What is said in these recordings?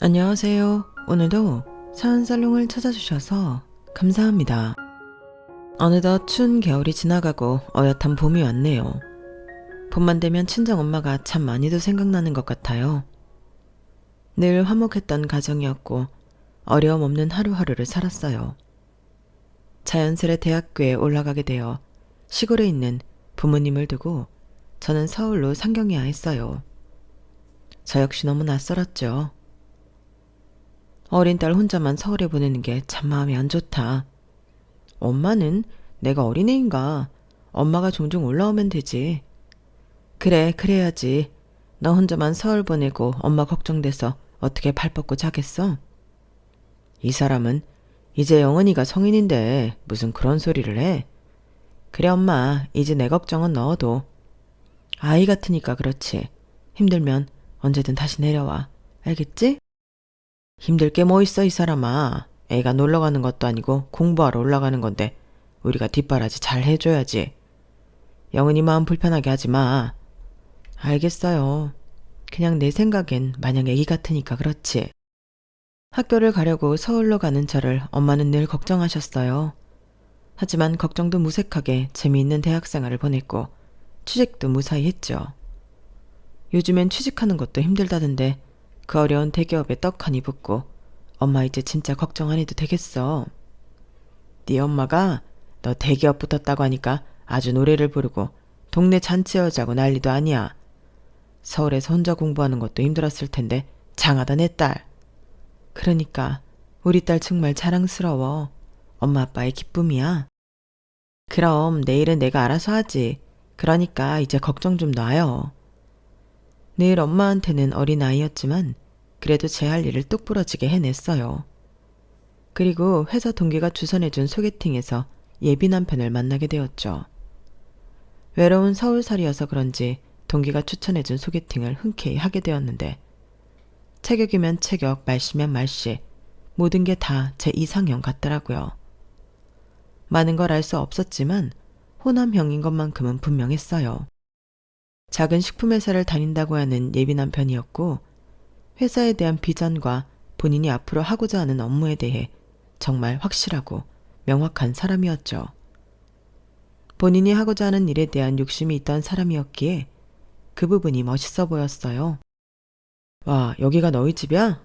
안녕하세요. 오늘도 사은살롱을 찾아주셔서 감사합니다. 어느덧 추운 겨울이 지나가고 어엿한 봄이 왔네요. 봄만 되면 친정엄마가 참 많이도 생각나는 것 같아요. 늘 화목했던 가정이었고 어려움 없는 하루하루를 살았어요. 자연스레 대학교에 올라가게 되어 시골에 있는 부모님을 두고 저는 서울로 상경해야 했어요. 저 역시 너무 낯설었죠. 어린 딸 혼자만 서울에 보내는 게 참 마음이 안 좋다. 엄마는 내가 어린애인가? 엄마가 종종 올라오면 되지. 그래, 그래야지. 너 혼자만 서울 보내고 엄마 걱정돼서 어떻게 발 뻗고 자겠어? 이 사람은 이제 영은이가 성인인데 무슨 그런 소리를 해? 그래 엄마, 이제 내 걱정은 넣어도. 아이 같으니까 그렇지. 힘들면 언제든 다시 내려와. 알겠지? 힘들 게 뭐 있어 이 사람아. 애가 놀러 가는 것도 아니고 공부하러 올라가는 건데 우리가 뒷바라지 잘 해줘야지. 영은이 마음 불편하게 하지 마. 알겠어요. 그냥 내 생각엔 마냥 애기 같으니까 그렇지. 학교를 가려고 서울로 가는 저를 엄마는 늘 걱정하셨어요. 하지만 걱정도 무색하게 재미있는 대학생활을 보냈고 취직도 무사히 했죠. 요즘엔 취직하는 것도 힘들다던데 그 어려운 대기업에 떡하니 붙고 엄마 이제 진짜 걱정 안 해도 되겠어. 네 엄마가 너 대기업 붙었다고 하니까 아주 노래를 부르고 동네 잔치여자고 난리도 아니야. 서울에서 혼자 공부하는 것도 힘들었을 텐데 장하다 내 딸. 그러니까 우리 딸 정말 자랑스러워. 엄마 아빠의 기쁨이야. 그럼 내일은 내가 알아서 하지. 그러니까 이제 걱정 좀 놔요. 늘 엄마한테는 어린아이였지만 그래도 제 할 일을 똑부러지게 해냈어요. 그리고 회사 동기가 주선해준 소개팅에서 예비 남편을 만나게 되었죠. 외로운 서울살이여서 그런지 동기가 추천해준 소개팅을 흔쾌히 하게 되었는데 체격이면 체격, 말씨면 말씨 모든 게 다 제 이상형 같더라고요. 많은 걸 알 수 없었지만 호남형인 것만큼은 분명했어요. 작은 식품회사를 다닌다고 하는 예비 남편이었고 회사에 대한 비전과 본인이 앞으로 하고자 하는 업무에 대해 정말 확실하고 명확한 사람이었죠. 본인이 하고자 하는 일에 대한 욕심이 있던 사람이었기에 그 부분이 멋있어 보였어요. 와, 여기가 너희 집이야?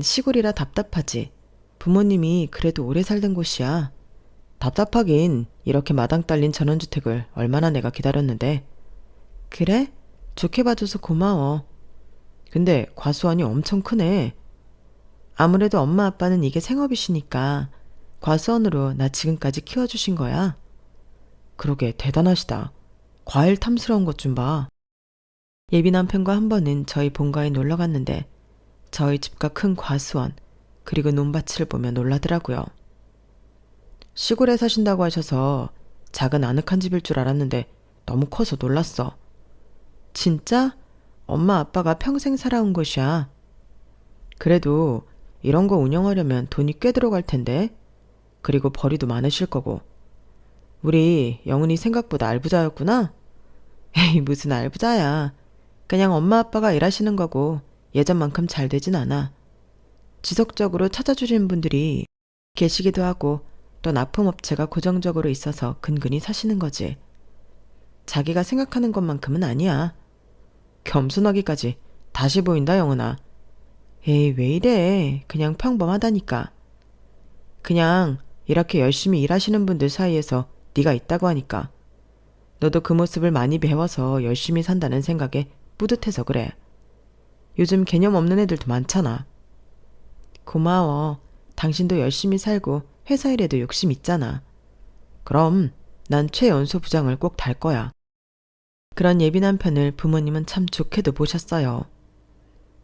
시골이라 답답하지. 부모님이 그래도 오래 살던 곳이야. 답답하긴 이렇게 마당 딸린 전원주택을 얼마나 내가 기다렸는데. 그래? 좋게 봐줘서 고마워. 근데 과수원이 엄청 크네. 아무래도 엄마 아빠는 이게 생업이시니까 과수원으로 나 지금까지 키워주신 거야. 그러게 대단하시다. 과일 탐스러운 것 좀 봐. 예비 남편과 한 번은 저희 본가에 놀러 갔는데 저희 집과 큰 과수원 그리고 논밭을 보며 놀라더라고요. 시골에 사신다고 하셔서 작은 아늑한 집일 줄 알았는데 너무 커서 놀랐어. 진짜? 엄마 아빠가 평생 살아온 곳이야. 그래도 이런 거 운영하려면 돈이 꽤 들어갈 텐데. 그리고 벌이도 많으실 거고. 우리 영은이 생각보다 알부자였구나? 에이 무슨 알부자야. 그냥 엄마 아빠가 일하시는 거고 예전만큼 잘 되진 않아. 지속적으로 찾아주시는 분들이 계시기도 하고 또 납품업체가 고정적으로 있어서 근근히 사시는 거지. 자기가 생각하는 것만큼은 아니야. 겸손하기까지 다시 보인다 영은아. 에이 왜 이래. 그냥 평범하다니까. 그냥 이렇게 열심히 일하시는 분들 사이에서 네가 있다고 하니까. 너도 그 모습을 많이 배워서 열심히 산다는 생각에 뿌듯해서 그래. 요즘 개념 없는 애들도 많잖아. 고마워. 당신도 열심히 살고 회사 일에도 욕심 있잖아. 그럼 난 최연소 부장을 꼭 달 거야. 그런 예비 남편을 부모님은 참 좋게도 보셨어요.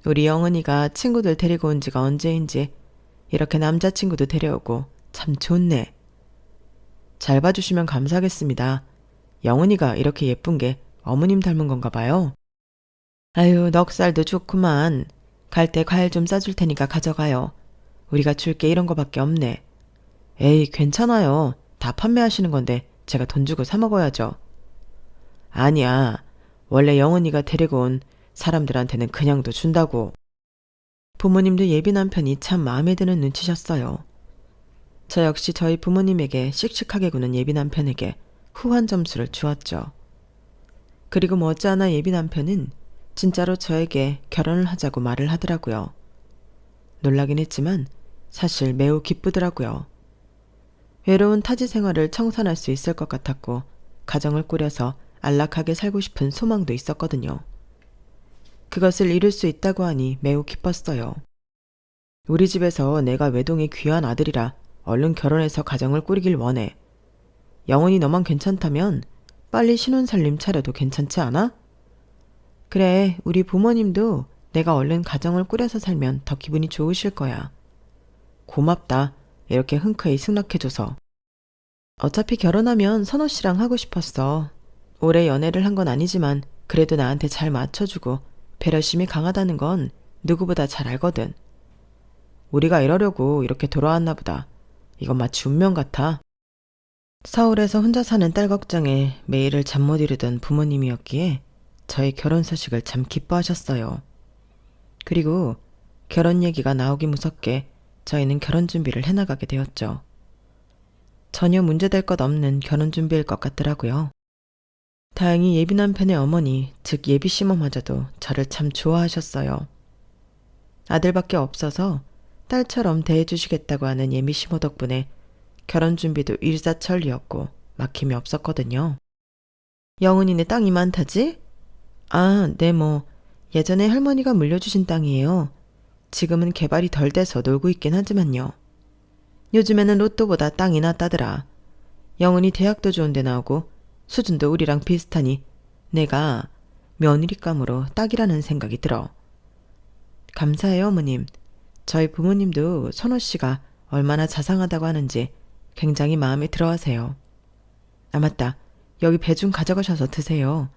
우리 영은이가 친구들 데리고 온 지가 언제인지 이렇게 남자친구도 데려오고 참 좋네. 잘 봐주시면 감사하겠습니다. 영은이가 이렇게 예쁜 게 어머님 닮은 건가 봐요. 아유, 넉살도 좋구만. 갈 때 과일 좀 싸줄 테니까 가져가요. 우리가 줄 게 이런 거밖에 없네. 에이, 괜찮아요. 다 판매하시는 건데 제가 돈 주고 사 먹어야죠. 아니야. 원래 영은이가 데리고 온 사람들한테는 그냥도 준다고. 부모님도 예비 남편이 참 마음에 드는 눈치셨어요. 저 역시 저희 부모님에게 씩씩하게 구는 예비 남편에게 후한 점수를 주었죠. 그리고 머지않아 예비 남편은 진짜로 저에게 결혼을 하자고 말을 하더라고요. 놀라긴 했지만 사실 매우 기쁘더라고요. 외로운 타지 생활을 청산할 수 있을 것 같았고 가정을 꾸려서 안락하게 살고 싶은 소망도 있었거든요. 그것을 이룰 수 있다고 하니 매우 기뻤어요. 우리 집에서 내가 외동의 귀한 아들이라 얼른 결혼해서 가정을 꾸리길 원해. 영은이 너만 괜찮다면 빨리 신혼살림 차려도 괜찮지 않아? 그래, 우리 부모님도 내가 얼른 가정을 꾸려서 살면 더 기분이 좋으실 거야. 고맙다. 이렇게 흔쾌히 승낙해줘서. 어차피 결혼하면 선호 씨랑 하고 싶었어. 오래 연애를 한 건 아니지만 그래도 나한테 잘 맞춰주고 배려심이 강하다는 건 누구보다 잘 알거든. 우리가 이러려고 이렇게 돌아왔나 보다. 이건 마치 운명 같아. 서울에서 혼자 사는 딸 걱정에 매일을 잠 못 이루던 부모님이었기에 저희 결혼 소식을 참 기뻐하셨어요. 그리고 결혼 얘기가 나오기 무섭게 저희는 결혼 준비를 해나가게 되었죠. 전혀 문제될 것 없는 결혼 준비일 것 같더라고요. 다행히 예비 남편의 어머니, 즉 예비 시모마저도 저를 참 좋아하셨어요. 아들밖에 없어서 딸처럼 대해주시겠다고 하는 예비 시모 덕분에 결혼 준비도 일사천리였고 막힘이 없었거든요. 영은이네 땅이 많다지? 아, 네 예전에 할머니가 물려주신 땅이에요. 지금은 개발이 덜 돼서 놀고 있긴 하지만요. 요즘에는 로또보다 땅이 낫다더라. 영은이 대학도 좋은 데 나오고 수준도 우리랑 비슷하니 내가 며느리감으로 딱이라는 생각이 들어. 감사해요, 어머님. 저희 부모님도 선호 씨가 얼마나 자상하다고 하는지 굉장히 마음에 들어하세요. 아, 맞다. 여기 배 좀 가져가셔서 드세요.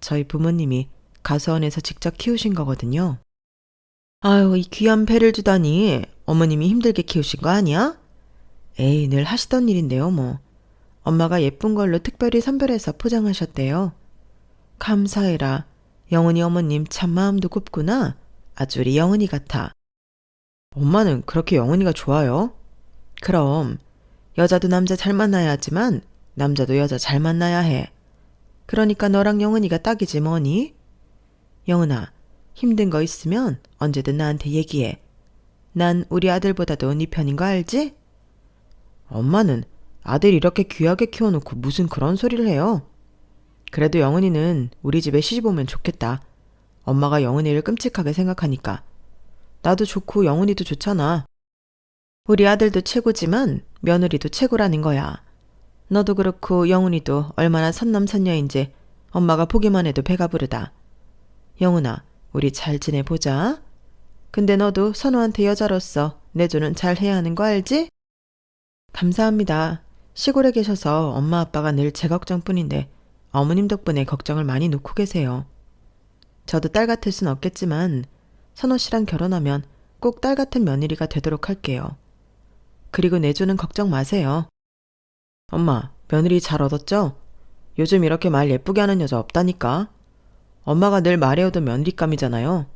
저희 부모님이 가수원에서 직접 키우신 거거든요. 아유, 이 귀한 배를 주다니 어머님이 힘들게 키우신 거 아니야? 에이, 늘 하시던 일인데요, 엄마가 예쁜 걸로 특별히 선별해서 포장하셨대요. 감사해라. 영은이 어머님 참 마음도 곱구나. 아주 우리 영은이 같아. 엄마는 그렇게 영은이가 좋아요? 그럼 여자도 남자 잘 만나야 하지만 남자도 여자 잘 만나야 해. 그러니까 너랑 영은이가 딱이지 뭐니? 영은아, 힘든 거 있으면 언제든 나한테 얘기해. 난 우리 아들보다도 네 편인 거 알지? 엄마는 아들 이렇게 귀하게 키워놓고 무슨 그런 소리를 해요? 그래도 영은이는 우리 집에 시집 오면 좋겠다. 엄마가 영은이를 끔찍하게 생각하니까. 나도 좋고 영은이도 좋잖아. 우리 아들도 최고지만 며느리도 최고라는 거야. 너도 그렇고 영은이도 얼마나 선남선녀인지 엄마가 보기만 해도 배가 부르다. 영은아, 우리 잘 지내보자. 근데 너도 선우한테 여자로서 내조는 잘 해야 하는 거 알지? 감사합니다. 시골에 계셔서 엄마 아빠가 늘 제 걱정뿐인데 어머님 덕분에 걱정을 많이 놓고 계세요. 저도 딸 같을 순 없겠지만 선호 씨랑 결혼하면 꼭 딸 같은 며느리가 되도록 할게요. 그리고 내조는 걱정 마세요. 엄마, 며느리 잘 얻었죠? 요즘 이렇게 말 예쁘게 하는 여자 없다니까. 엄마가 늘 말해오던 며느리감이잖아요.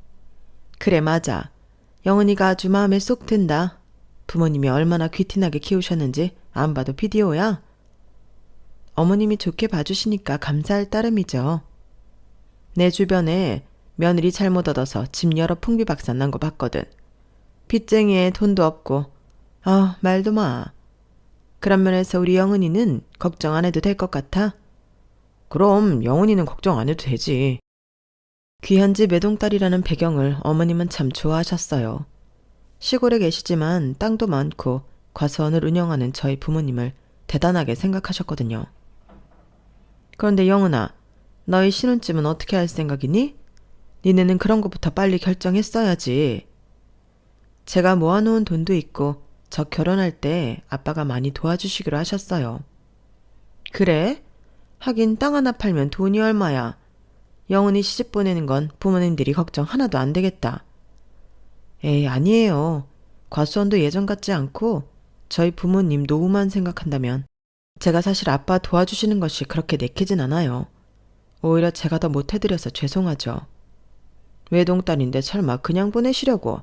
그래, 맞아. 영은이가 아주 마음에 쏙 든다. 부모님이 얼마나 귀티나게 키우셨는지 안 봐도 비디오야. 어머님이 좋게 봐주시니까 감사할 따름이죠. 내 주변에 며느리 잘못 얻어서 집 여러 풍비박산 난 거 봤거든. 빚쟁이에 돈도 없고. 아, 말도 마. 그런 면에서 우리 영은이는 걱정 안 해도 될 것 같아? 그럼 영은이는 걱정 안 해도 되지. 귀한 집 외동딸이라는 배경을 어머님은 참 좋아하셨어요. 시골에 계시지만 땅도 많고 과수원을 운영하는 저희 부모님을 대단하게 생각하셨거든요. 그런데 영은아, 너희 신혼집은 어떻게 할 생각이니? 니네는 그런 것부터 빨리 결정했어야지. 제가 모아놓은 돈도 있고 저 결혼할 때 아빠가 많이 도와주시기로 하셨어요. 그래? 하긴 땅 하나 팔면 돈이 얼마야. 영은이 시집 보내는 건 부모님들이 걱정 하나도 안 되겠다. 에이, 아니에요. 과수원도 예전 같지 않고 저희 부모님 노후만 생각한다면 제가 사실 아빠 도와주시는 것이 그렇게 내키진 않아요. 오히려 제가 더 못해드려서 죄송하죠. 외동딸인데 설마 그냥 보내시려고.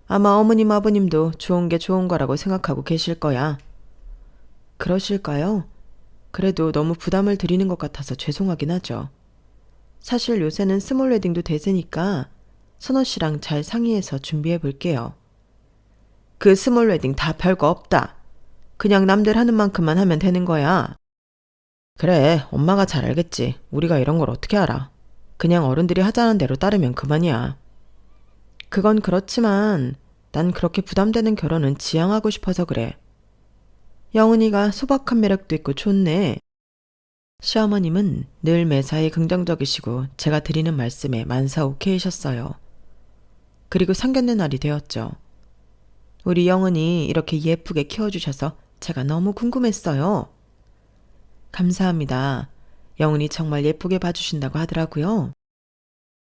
아마 어머님 아버님도 좋은 게 좋은 거라고 생각하고 계실 거야. 그러실까요? 그래도 너무 부담을 드리는 것 같아서 죄송하긴 하죠. 사실 요새는 스몰 웨딩도 대세니까 선호 씨랑 잘 상의해서 준비해 볼게요. 그 스몰 웨딩 다 별거 없다. 그냥 남들 하는 만큼만 하면 되는 거야. 그래, 엄마가 잘 알겠지. 우리가 이런 걸 어떻게 알아. 그냥 어른들이 하자는 대로 따르면 그만이야. 그건 그렇지만 난 그렇게 부담되는 결혼은 지양하고 싶어서 그래. 영은이가 소박한 매력도 있고 좋네. 시어머님은 늘 매사에 긍정적이시고 제가 드리는 말씀에 만사 오케이셨어요. 그리고 상견례 날이 되었죠. 우리 영은이 이렇게 예쁘게 키워주셔서 제가 너무 궁금했어요. 감사합니다. 영은이 정말 예쁘게 봐주신다고 하더라고요.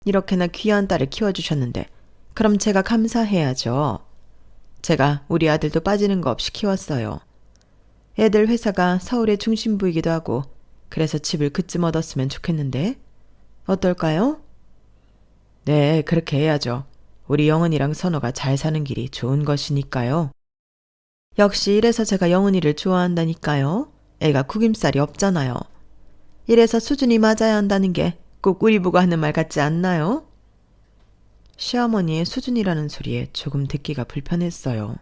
이렇게나 귀한 딸을 키워주셨는데 그럼 제가 감사해야죠. 제가 우리 아들도 빠지는 거 없이 키웠어요. 애들 회사가 서울의 중심부이기도 하고 그래서 집을 그쯤 얻었으면 좋겠는데 어떨까요? 네, 그렇게 해야죠. 우리 영은이랑 선호가 잘 사는 길이 좋은 것이니까요. 역시 이래서 제가 영은이를 좋아한다니까요. 애가 구김살이 없잖아요. 이래서 수준이 맞아야 한다는 게 꼭 우리 보고 하는 말 같지 않나요? 시어머니의 수준이라는 소리에 조금 듣기가 불편했어요.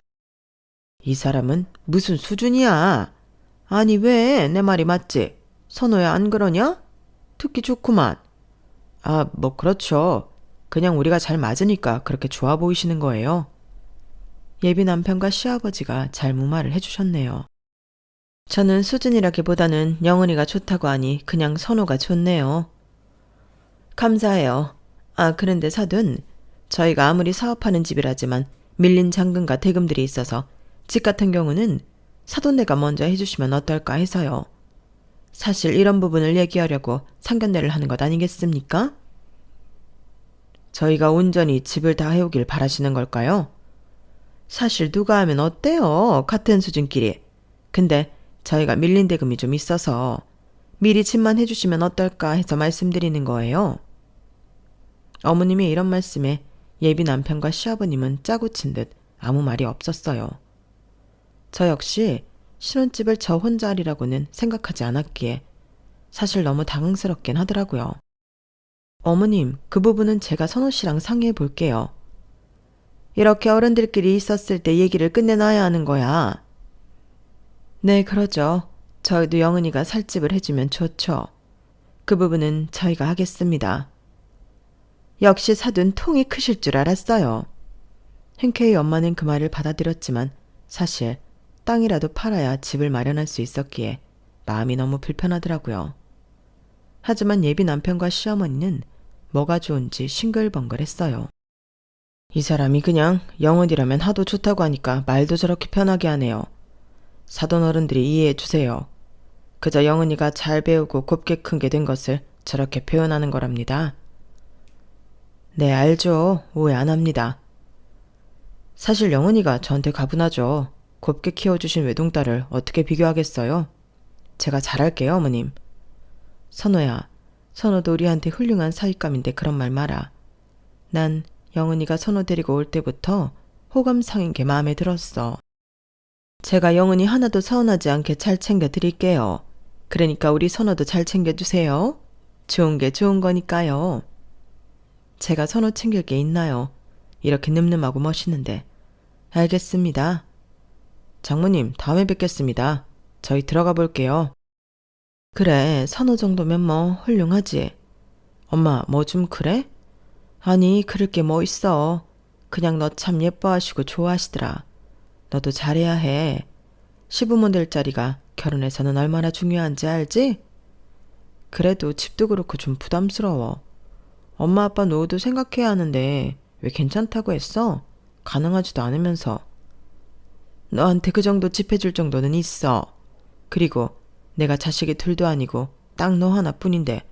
이 사람은 무슨 수준이야? 아니 왜? 내 말이 맞지? 선호야 안 그러냐? 듣기 좋구만. 아, 뭐 그렇죠. 그냥 우리가 잘 맞으니까 그렇게 좋아 보이시는 거예요. 예비 남편과 시아버지가 잘 무마를 해주셨네요. 저는 수준이라기보다는 영은이가 좋다고 하니 그냥 선호가 좋네요. 감사해요. 아, 그런데 사돈, 저희가 아무리 사업하는 집이라지만 밀린 잔금과 대금들이 있어서 집 같은 경우는 사돈네가 먼저 해주시면 어떨까 해서요. 사실 이런 부분을 얘기하려고 상견례를 하는 것 아니겠습니까? 저희가 온전히 집을 다 해오길 바라시는 걸까요? 사실 누가 하면 어때요? 같은 수준끼리. 근데 저희가 밀린 대금이 좀 있어서 미리 집만 해주시면 어떨까 해서 말씀드리는 거예요. 어머님의 이런 말씀에 예비 남편과 시아버님은 짜고 친 듯 아무 말이 없었어요. 저 역시 신혼집을 저 혼자 하리라고는 생각하지 않았기에 사실 너무 당황스럽긴 하더라고요. 어머님, 그 부분은 제가 선호 씨랑 상의해 볼게요. 이렇게 어른들끼리 있었을 때 얘기를 끝내놔야 하는 거야. 네, 그러죠. 저희도 영은이가 살집을 해주면 좋죠. 그 부분은 저희가 하겠습니다. 역시 사돈 통이 크실 줄 알았어요. 흔쾌히 엄마는 그 말을 받아들였지만 사실 땅이라도 팔아야 집을 마련할 수 있었기에 마음이 너무 불편하더라고요. 하지만 예비 남편과 시어머니는 뭐가 좋은지 싱글벙글했어요. 이 사람이 그냥 영은이라면 하도 좋다고 하니까 말도 저렇게 편하게 하네요. 사돈 어른들이 이해해 주세요. 그저 영은이가 잘 배우고 곱게 큰 게 된 것을 저렇게 표현하는 거랍니다. 네, 알죠. 오해 안 합니다. 사실 영은이가 저한테 가분하죠. 곱게 키워주신 외동딸을 어떻게 비교하겠어요? 제가 잘할게요, 어머님. 선호야, 선호도 우리한테 훌륭한 사윗감인데 그런 말 마라. 난 영은이가 선호 데리고 올 때부터 호감상인 게 마음에 들었어. 제가 영은이 하나도 서운하지 않게 잘 챙겨드릴게요. 그러니까 우리 선호도 잘 챙겨주세요. 좋은 게 좋은 거니까요. 제가 선호 챙길 게 있나요? 이렇게 늠름하고 멋있는데. 알겠습니다. 장모님, 다음에 뵙겠습니다. 저희 들어가 볼게요. 그래, 선호 정도면 뭐 훌륭하지. 엄마, 뭐 좀 그래? 아니, 그럴 게 뭐 있어. 그냥 너 참 예뻐하시고 좋아하시더라. 너도 잘해야 해. 시부모 될 자리가 결혼에서는 얼마나 중요한지 알지? 그래도 집도 그렇고 좀 부담스러워. 엄마 아빠 노후도 생각해야 하는데 왜 괜찮다고 했어? 가능하지도 않으면서. 너한테 그 정도 집 해줄 정도는 있어. 그리고 내가 자식이 둘도 아니고 딱 너 하나뿐인데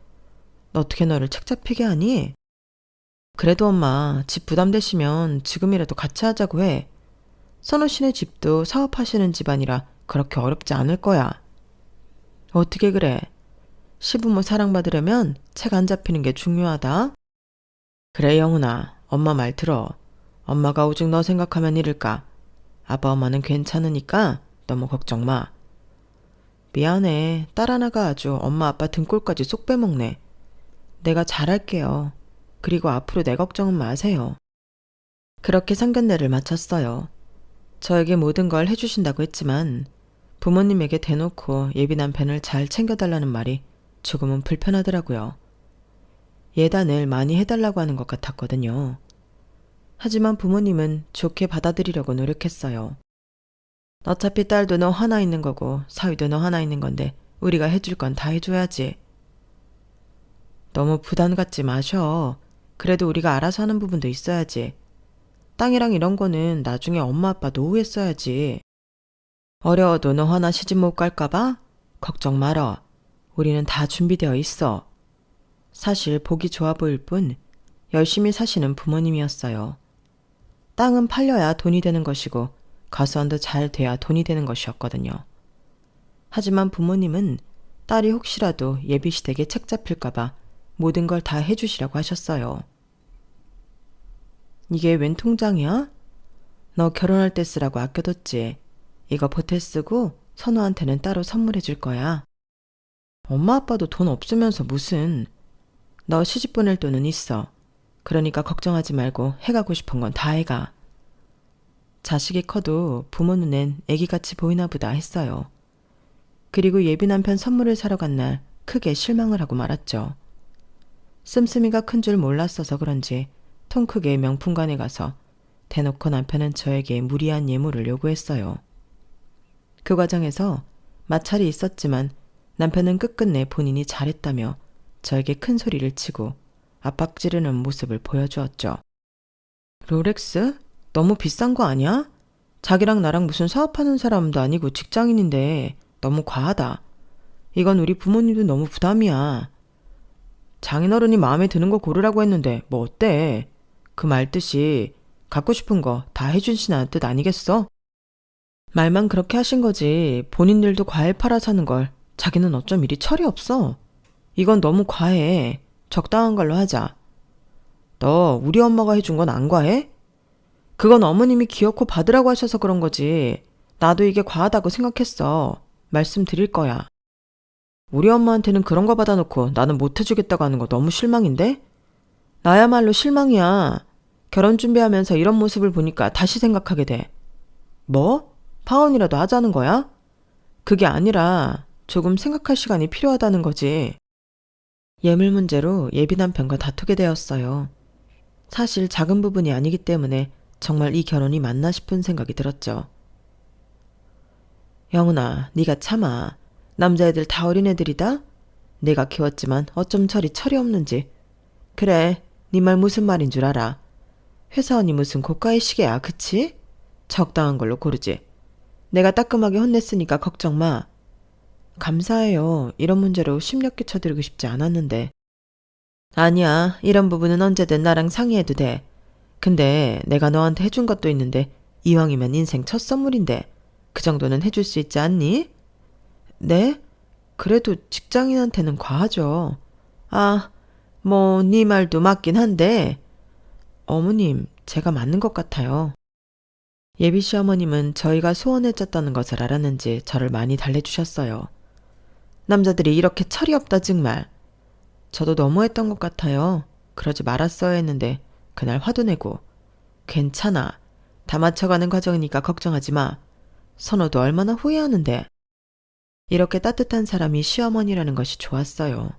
어떻게 너를 책 잡히게 하니? 그래도 엄마 집 부담되시면 지금이라도 같이 하자고 해. 선우 씨네 집도 사업하시는 집안이라 그렇게 어렵지 않을 거야. 어떻게 그래? 시부모 사랑받으려면 책 안 잡히는 게 중요하다. 그래 영훈아, 엄마 말 들어. 엄마가 오직 너 생각하면 이럴까? 아빠 엄마는 괜찮으니까 너무 걱정 마. 미안해. 딸 하나가 아주 엄마 아빠 등골까지 쏙 빼먹네. 내가 잘할게요. 그리고 앞으로 내 걱정은 마세요. 그렇게 상견례를 마쳤어요. 저에게 모든 걸 해주신다고 했지만 부모님에게 대놓고 예비 남편을 잘 챙겨달라는 말이 조금은 불편하더라고요. 예단을 많이 해달라고 하는 것 같았거든요. 하지만 부모님은 좋게 받아들이려고 노력했어요. 어차피 딸도 너 하나 있는 거고 사위도 너 하나 있는 건데 우리가 해줄 건 다 해줘야지. 너무 부담 갖지 마셔. 그래도 우리가 알아서 하는 부분도 있어야지. 땅이랑 이런 거는 나중에 엄마 아빠 노후에 써야지. 어려워도 너 하나 시집 못 갈까봐? 걱정 말어. 우리는 다 준비되어 있어. 사실 보기 좋아 보일 뿐 열심히 사시는 부모님이었어요. 땅은 팔려야 돈이 되는 것이고 가수원도 잘 돼야 돈이 되는 것이었거든요. 하지만 부모님은 딸이 혹시라도 예비시댁에 책 잡힐까봐 모든 걸 다 해주시라고 하셨어요. 이게 웬 통장이야? 너 결혼할 때 쓰라고 아껴뒀지. 이거 보태 쓰고 선우한테는 따로 선물해 줄 거야. 엄마 아빠도 돈 없으면서 무슨. 너 시집 보낼 돈은 있어. 그러니까 걱정하지 말고 해가고 싶은 건 다 해가. 자식이 커도 부모 눈엔 애기같이 보이나 보다 했어요. 그리고 예비 남편 선물을 사러 간 날 크게 실망을 하고 말았죠. 씀씀이가 큰 줄 몰랐어서 그런지 통 크게 명품관에 가서 대놓고 남편은 저에게 무리한 예물을 요구했어요. 그 과정에서 마찰이 있었지만 남편은 끝끝내 본인이 잘했다며 저에게 큰 소리를 치고 압박 지르는 모습을 보여주었죠. 롤렉스? 너무 비싼 거 아니야? 자기랑 나랑 무슨 사업하는 사람도 아니고 직장인인데 너무 과하다. 이건 우리 부모님도 너무 부담이야. 장인어른이 마음에 드는 거 고르라고 했는데 뭐 어때? 그 말 뜻이 갖고 싶은 거 다 해주시라는 뜻 아니겠어? 말만 그렇게 하신 거지 본인들도 과일 팔아 사는 걸 자기는 어쩜 이리 철이 없어. 이건 너무 과해. 적당한 걸로 하자. 너 우리 엄마가 해준 건 안 과해? 그건 어머님이 기어코 받으라고 하셔서 그런 거지. 나도 이게 과하다고 생각했어. 말씀드릴 거야. 우리 엄마한테는 그런 거 받아놓고 나는 못 해주겠다고 하는 거 너무 실망인데? 나야말로 실망이야. 결혼 준비하면서 이런 모습을 보니까 다시 생각하게 돼. 뭐? 파혼이라도 하자는 거야? 그게 아니라 조금 생각할 시간이 필요하다는 거지. 예물 문제로 예비 남편과 다투게 되었어요. 사실 작은 부분이 아니기 때문에 정말 이 결혼이 맞나 싶은 생각이 들었죠. 영훈아, 네가 참아. 남자애들 다 어린애들이다? 내가 키웠지만 어쩜 철이 없는지. 그래, 네 말 무슨 말인 줄 알아. 회사원이 무슨 고가의 시계야, 그치? 적당한 걸로 고르지. 내가 따끔하게 혼냈으니까 걱정 마. 감사해요. 이런 문제로 심렵게 쳐드리고 싶지 않았는데. 아니야, 이런 부분은 언제든 나랑 상의해도 돼. 근데 내가 너한테 해준 것도 있는데 이왕이면 인생 첫 선물인데 그 정도는 해줄 수 있지 않니? 네? 그래도 직장인한테는 과하죠. 아, 뭐 네 말도 맞긴 한데 어머님, 제가 맞는 것 같아요. 예비 시어머님은 저희가 소원을 짰다는 것을 알았는지 저를 많이 달래주셨어요. 남자들이 이렇게 철이 없다 정말. 저도 너무했던 것 같아요. 그러지 말았어야 했는데 그날 화도 내고. 괜찮아. 다 맞춰가는 과정이니까 걱정하지 마. 선호도 얼마나 후회하는데. 이렇게 따뜻한 사람이 시어머니라는 것이 좋았어요.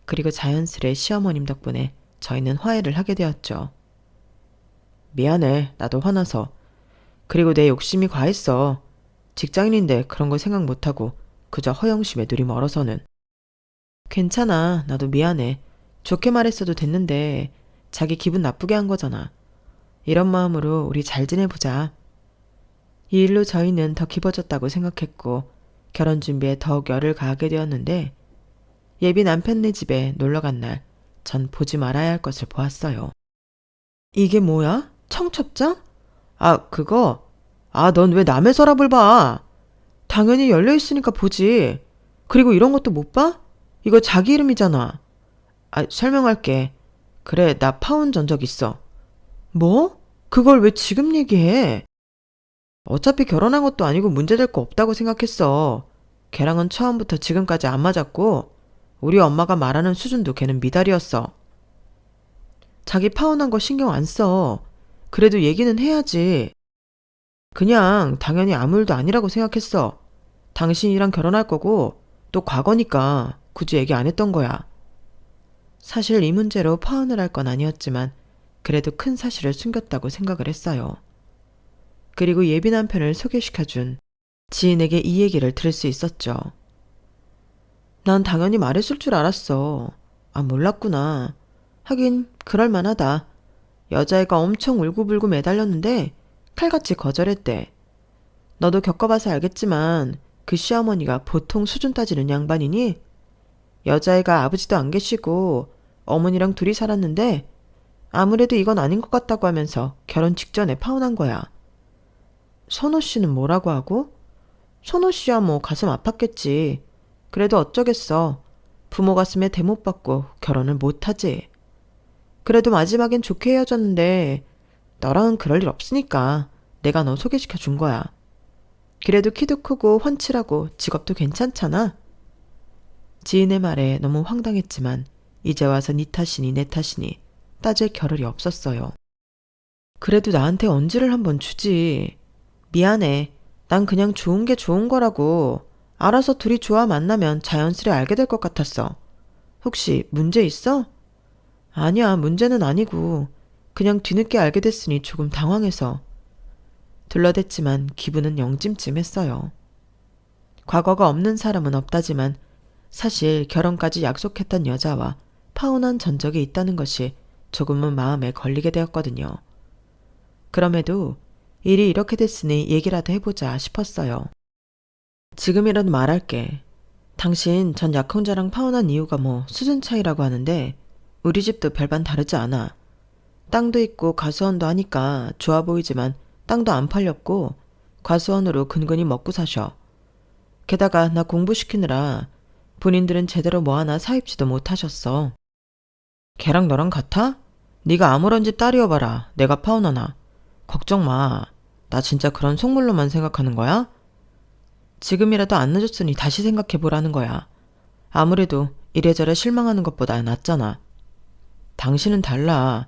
그리고 자연스레 시어머님 덕분에 저희는 화해를 하게 되었죠. 미안해. 나도 화나서. 그리고 내 욕심이 과했어. 직장인인데 그런 거 생각 못하고 그저 허영심에 눈이 멀어서는. 괜찮아. 나도 미안해. 좋게 말했어도 됐는데 자기 기분 나쁘게 한 거잖아. 이런 마음으로 우리 잘 지내보자. 이 일로 저희는 더 깊어졌다고 생각했고 결혼 준비에 더욱 열을 가하게 되었는데 예비 남편네 집에 놀러간 날 전 보지 말아야 할 것을 보았어요. 이게 뭐야? 청첩장? 아, 그거? 아, 넌 왜 남의 서랍을 봐? 당연히 열려있으니까 보지. 그리고 이런 것도 못 봐? 이거 자기 이름이잖아. 아, 설명할게. 그래, 나 파혼 전적 있어. 뭐? 그걸 왜 지금 얘기해? 어차피 결혼한 것도 아니고 문제될 거 없다고 생각했어. 걔랑은 처음부터 지금까지 안 맞았고 우리 엄마가 말하는 수준도 걔는 미달이었어. 자기 파혼한 거 신경 안 써. 그래도 얘기는 해야지. 그냥 당연히 아무 일도 아니라고 생각했어. 당신이랑 결혼할 거고 또 과거니까 굳이 얘기 안 했던 거야. 사실 이 문제로 파혼을 할 건 아니었지만 그래도 큰 사실을 숨겼다고 생각을 했어요. 그리고 예비 남편을 소개시켜준 지인에게 이 얘기를 들을 수 있었죠. 난 당연히 말했을 줄 알았어. 아, 몰랐구나. 하긴 그럴만하다. 여자애가 엄청 울고불고 매달렸는데 칼같이 거절했대. 너도 겪어봐서 알겠지만 그 시어머니가 보통 수준 따지는 양반이니? 여자애가 아버지도 안 계시고 어머니랑 둘이 살았는데 아무래도 이건 아닌 것 같다고 하면서 결혼 직전에 파혼한 거야. 선호 씨는 뭐라고 하고? 선호 씨야 뭐 가슴 아팠겠지. 그래도 어쩌겠어. 부모 가슴에 대못 받고 결혼을 못하지. 그래도 마지막엔 좋게 헤어졌는데 너랑은 그럴 일 없으니까 내가 너 소개시켜 준 거야. 그래도 키도 크고 훤칠하고 직업도 괜찮잖아. 지인의 말에 너무 황당했지만 이제 와서 네 탓이니 내 탓이니 따질 겨를이 없었어요. 그래도 나한테 언지를 한번 주지. 미안해. 난 그냥 좋은 게 좋은 거라고. 알아서 둘이 좋아 만나면 자연스레 알게 될 것 같았어. 혹시 문제 있어? 아니야, 문제는 아니고 그냥 뒤늦게 알게 됐으니 조금 당황해서. 둘러댔지만 기분은 영 찜찜했어요. 과거가 없는 사람은 없다지만 사실 결혼까지 약속했던 여자와 파혼한 전적이 있다는 것이 조금은 마음에 걸리게 되었거든요. 그럼에도 일이 이렇게 됐으니 얘기라도 해보자 싶었어요. 지금이라도 말할게. 당신 전 약혼자랑 파혼한 이유가 뭐 수준 차이라고 하는데 우리 집도 별반 다르지 않아. 땅도 있고 과수원도 하니까 좋아 보이지만 땅도 안 팔렸고 과수원으로 근근히 먹고 사셔. 게다가 나 공부시키느라 본인들은 제대로 뭐 하나 사입지도 못하셨어. 걔랑 너랑 같아? 네가 아무런 집 딸이어봐라. 내가 파혼하나. 걱정 마. 나 진짜 그런 속물로만 생각하는 거야? 지금이라도 안 늦었으니 다시 생각해보라는 거야. 아무래도 이래저래 실망하는 것보다 낫잖아. 당신은 달라.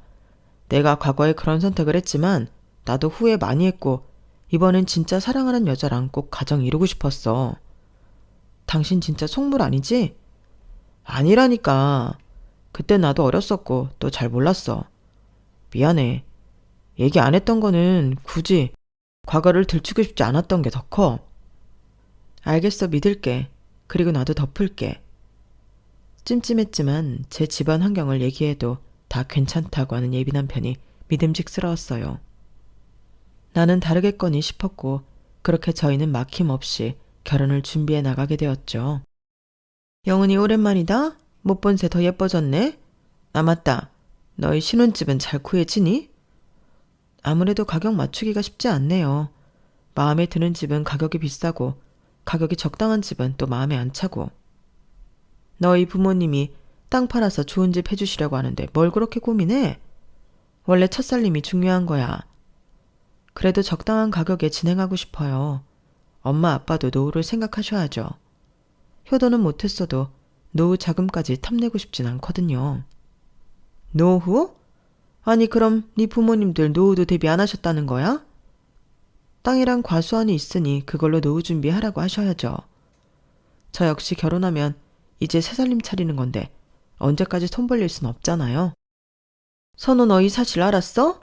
내가 과거에 그런 선택을 했지만 나도 후회 많이 했고 이번엔 진짜 사랑하는 여자랑 꼭 가정 이루고 싶었어. 당신 진짜 속물 아니지? 아니라니까. 그때 나도 어렸었고 또 잘 몰랐어. 미안해. 얘기 안 했던 거는 굳이 과거를 들추고 싶지 않았던 게 더 커. 알겠어, 믿을게. 그리고 나도 덮을게. 찜찜했지만 제 집안 환경을 얘기해도 다 괜찮다고 하는 예비 남편이 믿음직스러웠어요. 나는 다르겠거니 싶었고 그렇게 저희는 막힘없이 결혼을 준비해 나가게 되었죠. 영은이 오랜만이다. 못 본 새 더 예뻐졌네. 아, 맞다. 너희 신혼집은 잘 구해지니? 아무래도 가격 맞추기가 쉽지 않네요. 마음에 드는 집은 가격이 비싸고 가격이 적당한 집은 또 마음에 안 차고. 너희 부모님이 땅 팔아서 좋은 집 해주시려고 하는데 뭘 그렇게 고민해? 원래 첫살림이 중요한 거야. 그래도 적당한 가격에 진행하고 싶어요. 엄마 아빠도 노후를 생각하셔야죠. 효도는 못했어도 노후 자금까지 탐내고 싶진 않거든요. 노후? 아니 그럼 네 부모님들 노후도 대비 안 하셨다는 거야? 땅이랑 과수원이 있으니 그걸로 노후 준비하라고 하셔야죠. 저 역시 결혼하면 이제 새살림 차리는 건데 언제까지 손 벌릴 순 없잖아요. 선우 너희 사실 알았어?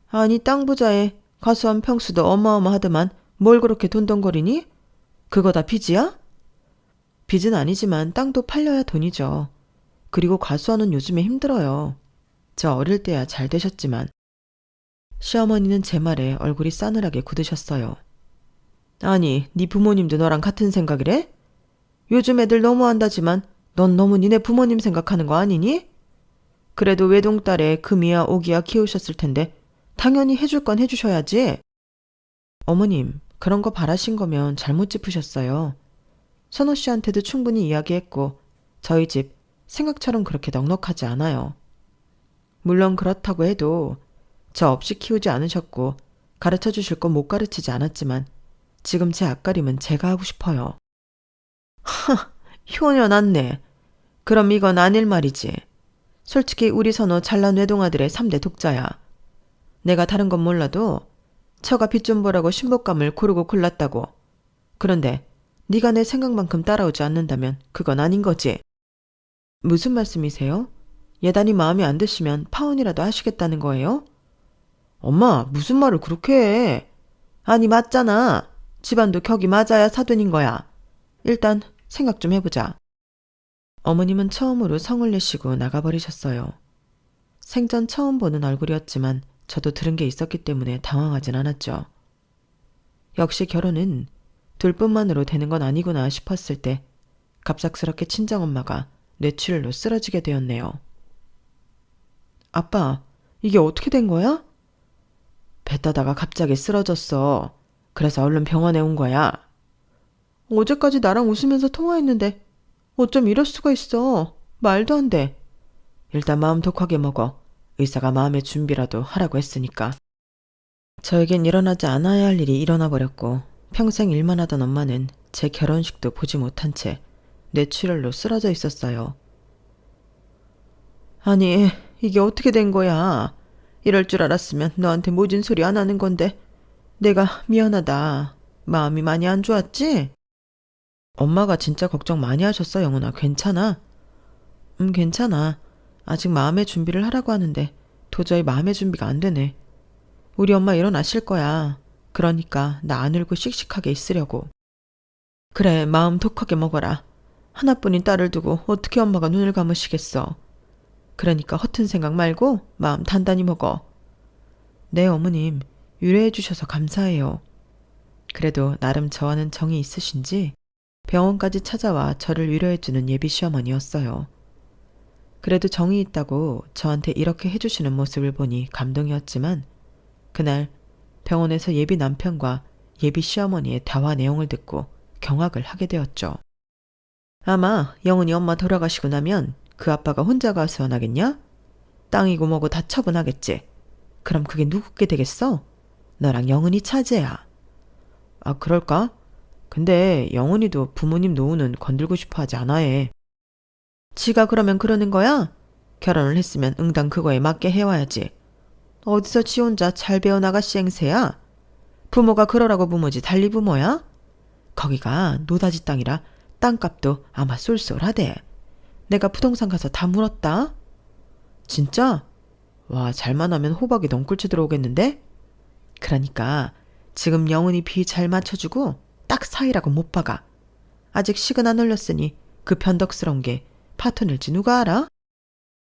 아니 땅 부자에 과수원 평수도 어마어마하더만 뭘 그렇게 돈돈거리니? 그거 다 빚이야? 빚은 아니지만 땅도 팔려야 돈이죠. 그리고 과수원은 요즘에 힘들어요. 저 어릴 때야 잘 되셨지만. 시어머니는 제 말에 얼굴이 싸늘하게 굳으셨어요. 아니, 네 부모님도 너랑 같은 생각이래? 요즘 애들 너무한다지만 넌 너무 니네 부모님 생각하는 거 아니니? 그래도 외동딸에 금이야 오기야 키우셨을 텐데 당연히 해줄 건 해주셔야지. 어머님, 그런 거 바라신 거면 잘못 짚으셨어요. 선호 씨한테도 충분히 이야기했고 저희 집 생각처럼 그렇게 넉넉하지 않아요. 물론 그렇다고 해도 저 없이 키우지 않으셨고 가르쳐 주실 거 못 가르치지 않았지만 지금 제 앞가림은 제가 하고 싶어요. 효녀 났네. 그럼 이건 아닐 말이지. 솔직히 우리 선호 잘난 외동아들의 3대 독자야. 내가 다른 건 몰라도 처가 빚 좀 보라고 신복감을 고르고 골랐다고. 그런데 네가 내 생각만큼 따라오지 않는다면 그건 아닌 거지. 무슨 말씀이세요? 예단이 마음에 안 드시면 파혼이라도 하시겠다는 거예요? 엄마, 무슨 말을 그렇게 해? 아니, 맞잖아. 집안도 격이 맞아야 사돈인 거야. 일단 생각 좀 해보자. 어머님은 처음으로 성을 내시고 나가버리셨어요. 생전 처음 보는 얼굴이었지만 저도 들은 게 있었기 때문에 당황하진 않았죠. 역시 결혼은 둘뿐만으로 되는 건 아니구나 싶었을 때 갑작스럽게 친정엄마가 뇌출혈로 쓰러지게 되었네요. 아빠, 이게 어떻게 된 거야? 배 따다가 갑자기 쓰러졌어. 그래서 얼른 병원에 온 거야. 어제까지 나랑 웃으면서 통화했는데 어쩜 이럴 수가 있어. 말도 안 돼. 일단 마음 독하게 먹어. 의사가 마음의 준비라도 하라고 했으니까. 저에겐 일어나지 않아야 할 일이 일어나 버렸고 평생 일만 하던 엄마는 제 결혼식도 보지 못한 채 뇌출혈로 쓰러져 있었어요. 아니, 이게 어떻게 된 거야? 이럴 줄 알았으면 너한테 모진 소리 안 하는 건데 내가 미안하다. 마음이 많이 안 좋았지? 엄마가 진짜 걱정 많이 하셨어, 영훈아. 괜찮아? 괜찮아. 아직 마음의 준비를 하라고 하는데 도저히 마음의 준비가 안 되네. 우리 엄마 일어나실 거야. 그러니까 나 안 울고 씩씩하게 있으려고. 그래, 마음 독하게 먹어라. 하나뿐인 딸을 두고 어떻게 엄마가 눈을 감으시겠어. 그러니까 허튼 생각 말고 마음 단단히 먹어. 네, 어머님. 유래해 주셔서 감사해요. 그래도 나름 저와는 정이 있으신지 병원까지 찾아와 저를 위로해주는 예비 시어머니였어요. 그래도 정이 있다고 저한테 이렇게 해주시는 모습을 보니 감동이었지만 그날 병원에서 예비 남편과 예비 시어머니의 대화 내용을 듣고 경악을 하게 되었죠. 아마 영훈이 엄마 돌아가시고 나면 그 아빠가 혼자 가서 원하겠냐? 땅이고 뭐고 다 처분하겠지. 그럼 그게 누구게 되겠어? 너랑 영훈이 차지야. 아, 그럴까? 근데 영훈이도 부모님 노후는 건들고 싶어 하지 않아 해. 지가 그러면 그러는 거야? 결혼을 했으면 응당 그거에 맞게 해와야지. 어디서 지 혼자 잘 배워나가 시행세야? 부모가 그러라고 부모지 달리 부모야? 거기가 노다지 땅이라 땅값도 아마 쏠쏠하대. 내가 부동산 가서 다 물었다. 진짜? 와, 잘만 하면 호박이 넝굴째 들어오겠는데? 그러니까 지금 영훈이 비 잘 맞춰주고 딱 사이라고 못 박아. 아직 식은 안 올렸으니 그 변덕스러운 게 파토낼지 누가 알아?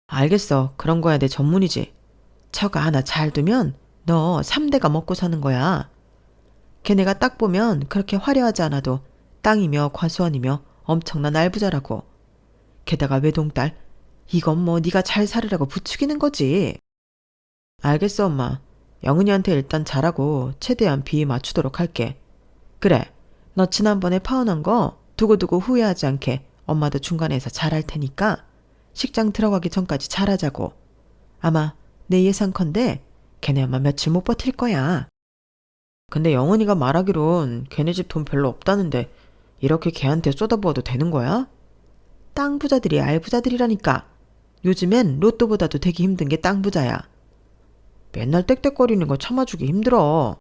알겠어. 그런 거야 내 전문이지. 처가 하나 잘 두면 너 3대가 먹고 사는 거야. 걔네가 딱 보면 그렇게 화려하지 않아도 땅이며 과수원이며 엄청난 알부자라고. 게다가 외동딸, 이건 뭐 네가 잘 살으라고 부추기는 거지. 알겠어, 엄마. 영은이한테 일단 잘하고 최대한 비위 맞추도록 할게. 그래, 너 지난번에 파혼한 거 두고두고 후회하지 않게 엄마도 중간에서 잘할 테니까 식장 들어가기 전까지 잘하자고. 아마 내 예상컨대 걔네 엄마 며칠 못 버틸 거야. 근데 영은이가 말하기론 걔네 집 돈 별로 없다는데 이렇게 걔한테 쏟아부어도 되는 거야? 땅 부자들이 알 부자들이라니까. 요즘엔 로또보다도 되기 힘든 게 땅 부자야. 맨날 떽떽거리는 거 참아주기 힘들어.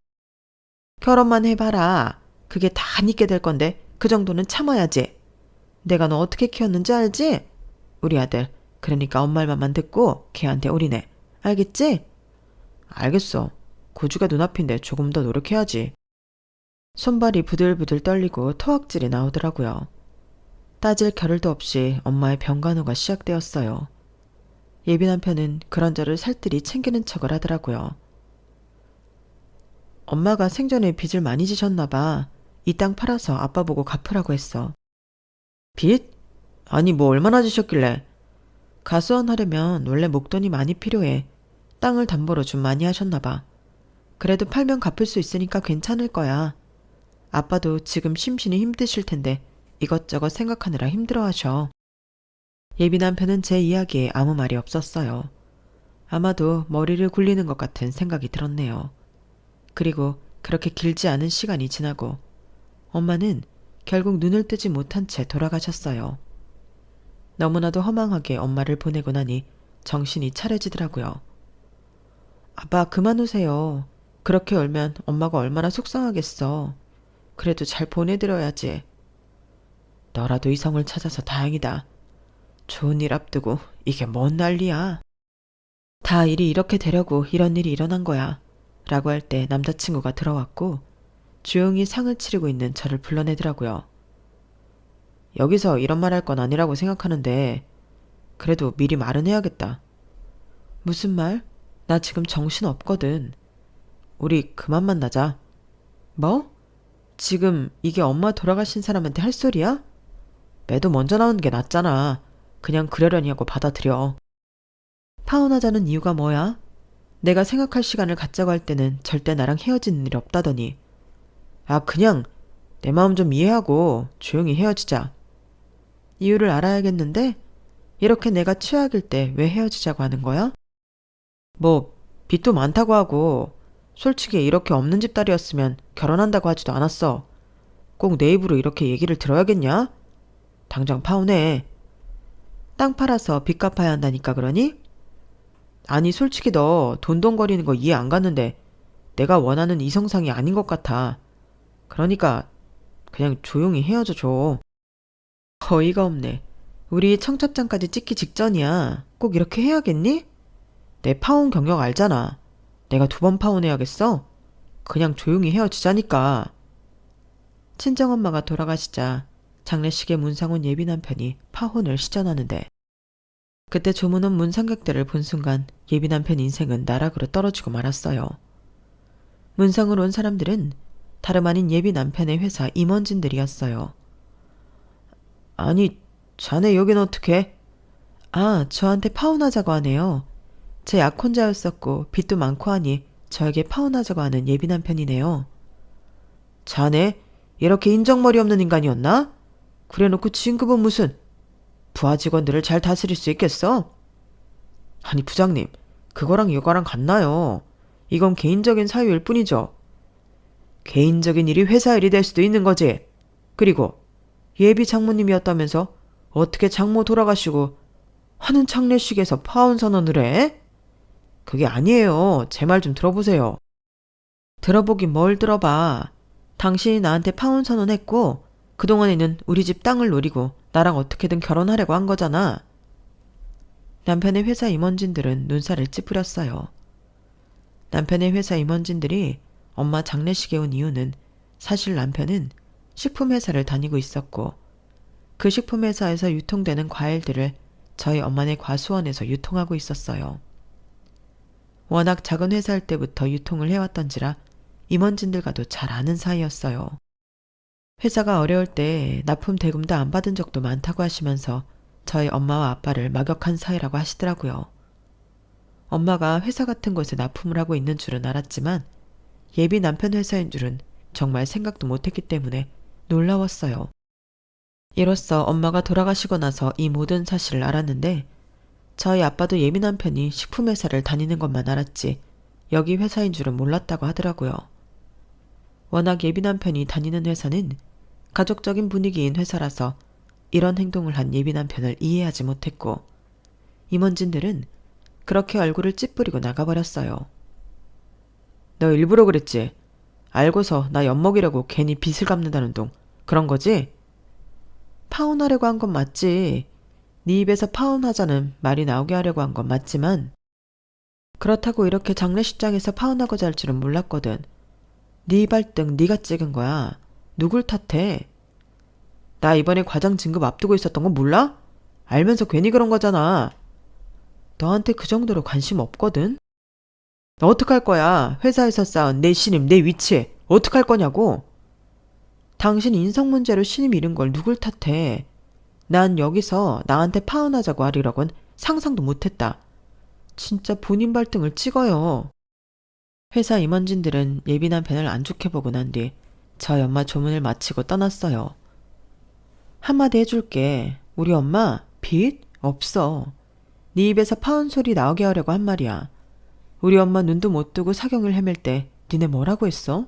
결혼만 해봐라. 그게 다 니게 될 건데 그 정도는 참아야지. 내가 너 어떻게 키웠는지 알지? 우리 아들. 그러니까 엄마 말만 듣고 걔한테 올인해. 알겠지? 알겠어. 고주가 눈앞인데 조금 더 노력해야지. 손발이 부들부들 떨리고 토악질이 나오더라고요. 따질 겨를도 없이 엄마의 병간호가 시작되었어요. 예비 남편은 그런 저를 살뜰히 챙기는 척을 하더라고요. 엄마가 생전에 빚을 많이 지셨나 봐. 이 땅 팔아서 아빠 보고 갚으라고 했어. 빚? 아니 뭐 얼마나 지셨길래. 가수원 하려면 원래 목돈이 많이 필요해. 땅을 담보로 좀 많이 하셨나 봐. 그래도 팔면 갚을 수 있으니까 괜찮을 거야. 아빠도 지금 심신이 힘드실 텐데 이것저것 생각하느라 힘들어하셔. 예비 남편은 제 이야기에 아무 말이 없었어요. 아마도 머리를 굴리는 것 같은 생각이 들었네요. 그리고 그렇게 길지 않은 시간이 지나고 엄마는 결국 눈을 뜨지 못한 채 돌아가셨어요. 너무나도 허망하게 엄마를 보내고 나니 정신이 차려지더라고요. 아빠 그만 오세요. 그렇게 울면 엄마가 얼마나 속상하겠어. 그래도 잘 보내드려야지. 너라도 이성을 찾아서 다행이다. 좋은 일 앞두고 이게 뭔 난리야. 다 일이 이렇게 되려고 이런 일이 일어난 거야. 라고 할 때 남자친구가 들어왔고 조용히 상을 치르고 있는 저를 불러내더라고요. 여기서 이런 말 할 건 아니라고 생각하는데 그래도 미리 말은 해야겠다. 무슨 말? 나 지금 정신 없거든. 우리 그만 만나자. 뭐? 지금 이게 엄마 돌아가신 사람한테 할 소리야? 매도 먼저 나오는 게 낫잖아. 그냥 그러려니 하고 받아들여. 파혼하자는 이유가 뭐야? 내가 생각할 시간을 갖자고 할 때는 절대 나랑 헤어지는 일 없다더니. 아, 그냥 내 마음 좀 이해하고 조용히 헤어지자. 이유를 알아야겠는데 이렇게 내가 최악일 때 왜 헤어지자고 하는 거야? 뭐 빚도 많다고 하고 솔직히 이렇게 없는 집 딸이었으면 결혼한다고 하지도 않았어. 꼭 내 입으로 이렇게 얘기를 들어야겠냐? 당장 파혼해. 땅 팔아서 빚 갚아야 한다니까 그러니? 아니 솔직히 너 돈돈거리는 거 이해 안 갔는데 내가 원하는 이성상이 아닌 것 같아. 그러니까 그냥 조용히 헤어져 줘. 어이가 없네. 우리 청첩장까지 찍기 직전이야. 꼭 이렇게 해야겠니? 내 파혼 경력 알잖아. 내가 2번 파혼해야겠어? 그냥 조용히 헤어지자니까. 친정엄마가 돌아가시자 장례식에 문상훈 예비 남편이 파혼을 시전하는데 그때 조문은 문상객들을 본 순간 예비 남편 인생은 나락으로 떨어지고 말았어요. 문상으로 온 사람들은 다름 아닌 예비 남편의 회사 임원진들이었어요. 아니, 자네 여긴 어떻게? 아, 저한테 파혼하자고 하네요. 제 약혼자였었고 빚도 많고 하니 저에게 파혼하자고 하는 예비 남편이네요. 자네 이렇게 인정머리 없는 인간이었나? 그래놓고 진급은 무슨 부하 직원들을 잘 다스릴 수 있겠어? 아니 부장님, 그거랑 이거랑 같나요? 이건 개인적인 사유일 뿐이죠. 개인적인 일이 회사 일이 될 수도 있는 거지. 그리고 예비 장모님이었다면서 어떻게 장모 돌아가시고 하는 장례식에서 파혼 선언을 해? 그게 아니에요. 제 말 좀 들어보세요. 들어보긴 뭘 들어봐. 당신이 나한테 파혼 선언했고 그동안에는 우리 집 땅을 노리고 나랑 어떻게든 결혼하려고 한 거잖아. 남편의 회사 임원진들은 눈살을 찌푸렸어요. 남편의 회사 임원진들이 엄마 장례식에 온 이유는 사실 남편은 식품회사를 다니고 있었고 그 식품회사에서 유통되는 과일들을 저희 엄마네 과수원에서 유통하고 있었어요. 워낙 작은 회사일 때부터 유통을 해왔던지라 임원진들과도 잘 아는 사이였어요. 회사가 어려울 때 납품 대금도 안 받은 적도 많다고 하시면서 저희 엄마와 아빠를 막역한 사이라고 하시더라고요. 엄마가 회사 같은 곳에 납품을 하고 있는 줄은 알았지만 예비 남편 회사인 줄은 정말 생각도 못했기 때문에 놀라웠어요. 이로써 엄마가 돌아가시고 나서 이 모든 사실을 알았는데 저희 아빠도 예비 남편이 식품회사를 다니는 것만 알았지 여기 회사인 줄은 몰랐다고 하더라고요. 워낙 예비 남편이 다니는 회사는 가족적인 분위기인 회사라서 이런 행동을 한 예비 남편을 이해하지 못했고 임원진들은 그렇게 얼굴을 찌푸리고 나가버렸어요. 너 일부러 그랬지? 알고서 나 엿먹이려고 괜히 빚을 갚는다는 둥 그런 거지? 파혼하려고 한 건 맞지. 네 입에서 파혼하자는 말이 나오게 하려고 한 건 맞지만 그렇다고 이렇게 장례식장에서 파혼하고자 할 줄은 몰랐거든. 네 발등 네가 찍은 거야. 누굴 탓해? 나 이번에 과장 진급 앞두고 있었던 거 몰라? 알면서 괜히 그런 거잖아. 너한테 그 정도로 관심 없거든? 너 어떡할 거야? 회사에서 쌓은 내 신임, 내 위치 어떡할 거냐고? 당신 인성 문제로 신임 잃은 걸 누굴 탓해? 난 여기서 나한테 파혼하자고 하리라곤 상상도 못했다. 진짜 본인 발등을 찍어요. 회사 임원진들은 예비 남편을 안 좋게 보고 난 뒤 저희 엄마 조문을 마치고 떠났어요. 한마디 해줄게. 우리 엄마 빚 없어. 네 입에서 파혼 소리 나오게 하려고 한 말이야. 우리 엄마 눈도 못 뜨고 사경을 헤맬 때 니네 뭐라고 했어?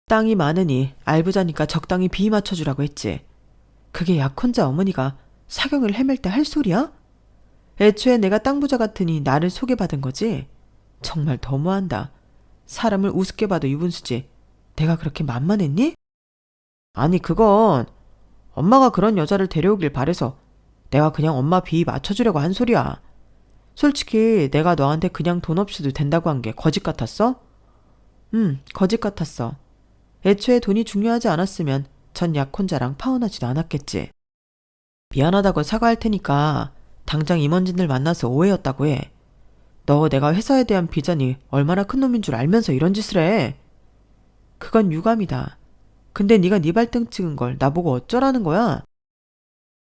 땅이 많으니 알부자니까 적당히 비 맞춰주라고 했지. 그게 약혼자 어머니가 사경을 헤맬 때 할 소리야? 애초에 내가 땅 부자 같으니 나를 소개받은 거지? 정말 너무한다. 사람을 우습게 봐도 유분수지. 내가 그렇게 만만했니? 아니 그건 엄마가 그런 여자를 데려오길 바래서 내가 그냥 엄마 비 맞춰주려고 한 소리야. 솔직히 내가 너한테 그냥 돈 없이도 된다고 한 게 거짓 같았어? 거짓 같았어. 애초에 돈이 중요하지 않았으면 전 약혼자랑 파혼하지도 않았겠지. 미안하다고 사과할 테니까 당장 임원진들 만나서 오해였다고 해. 너 내가 회사에 대한 비전이 얼마나 큰 놈인 줄 알면서 이런 짓을 해. 그건 유감이다. 근데 네가 네 발등 찍은 걸 나보고 어쩌라는 거야?